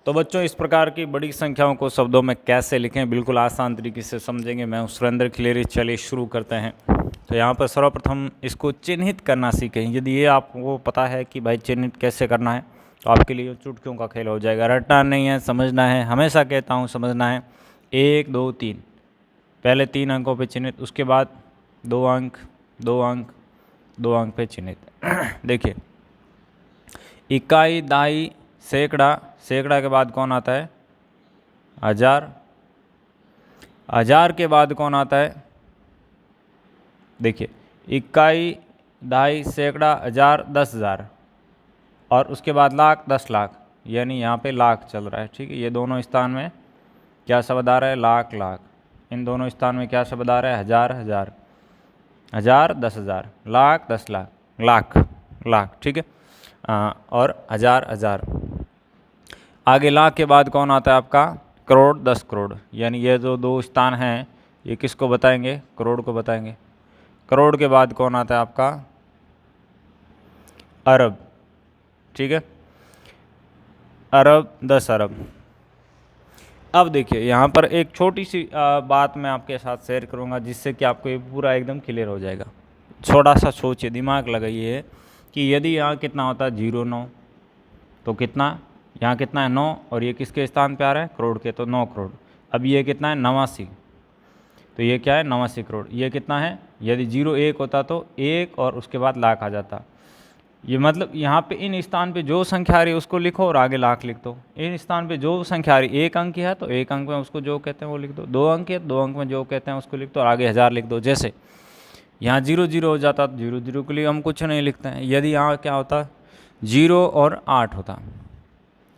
तो बच्चों इस प्रकार की बड़ी संख्याओं को शब्दों में कैसे लिखें बिल्कुल आसान तरीके से समझेंगे। मैं हूं सुरेंद्र खिलेरी। चलिए शुरू करते हैं। तो यहाँ पर सर्वप्रथम इसको चिन्हित करना सीखें। यदि ये आपको पता है कि भाई चिन्हित कैसे करना है तो आपके लिए चुटकियों का खेल हो जाएगा। रटना नहीं है, समझना है। हमेशा कहता हूँ समझना है। 1 2 3 पहले 3 अंकों पे चिन्हित, उसके बाद 2 अंक 2 अंक 2 अंक पे चिन्हित। देखिए इकाई, दाई, सैकड़ा। सैकड़ा के बाद कौन आता है? हजार। हजार के बाद कौन आता है? देखिए इकाई, दाई, सैकड़ा, हजार, 10,000 और उसके बाद लाख, 10 लाख, यानी यहाँ पे लाख चल रहा है। ठीक है, ये दोनों स्थान में क्या शब्द आ रहा है? लाख लाख। इन दोनों स्थान में क्या शब्द आ रहा है? हजार हजार। हजार 10,000, लाख 10 लाख, लाख लाख। ठीक है, और हजार हजार। आगे लाख के बाद कौन आता है आपका? करोड़, 10 करोड़। यानी ये जो दो स्थान हैं ये किसको बताएंगे? करोड़ को बताएंगे। करोड़ के बाद कौन आता है आपका? अरब। ठीक है, अरब, 10 अरब। अब देखिए यहाँ पर एक छोटी सी बात मैं आपके साथ शेयर करूँगा जिससे कि आपको ये पूरा एकदम क्लियर हो जाएगा। थोड़ा सा सोचिए, दिमाग लगाइए कि यदि यहाँ कितना होता है? 0 9, तो कितना यहाँ कितना है? 9, और ये किसके स्थान पे आ रहा है? करोड़ के, तो 9 करोड़। अब ये कितना है? 89, तो ये क्या है? 89 करोड़। ये कितना है? यदि 0 1 होता तो 1 और उसके बाद लाख आ जाता। ये मतलब यहाँ पे इन स्थान पे जो संख्या आ रही है उसको लिखो और आगे लाख लिख दो। इन स्थान पे जो संख्या आ रही है, 1 अंक की है तो 1 अंक में उसको जो कहते हैं वो लिख दो। 2 अंक है, 2 अंक में जो कहते हैं उसको लिख दो और आगे हजार लिख दो। जैसे यहाँ 0 0 हो जाता तो 0 0 के लिए हम कुछ नहीं लिखते हैं। यदि यहाँ क्या होता? 0 और 8 होता,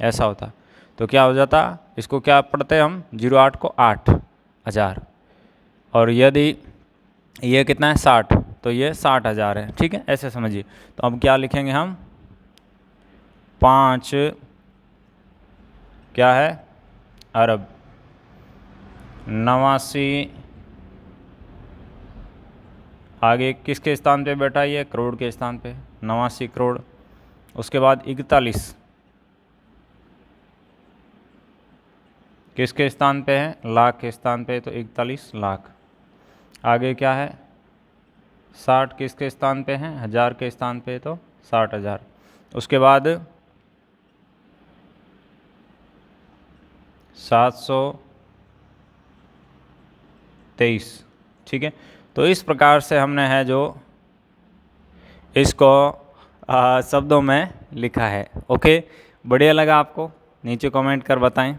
ऐसा होता तो क्या हो जाता? इसको क्या पढ़ते हैं हम? 0 8 को 8 हजार। और यदि ये कितना है? 60, तो ये 60,000 है। ठीक है, ऐसे समझिए। तो अब क्या लिखेंगे हम? 5 क्या है? अरब। 89 आगे किसके स्थान पे बैठा? ये करोड़ के स्थान पे, 89 करोड़। उसके बाद 41 किसके स्थान पे है? लाख के स्थान पे, तो 41 लाख। आगे क्या है? 60 किसके स्थान पे है? हजार के स्थान पे, तो 60,000। उसके बाद 723। ठीक है, तो इस प्रकार से हमने है जो इसको शब्दों में लिखा है। ओके, बढ़िया लगा आपको? नीचे कमेंट कर बताएं।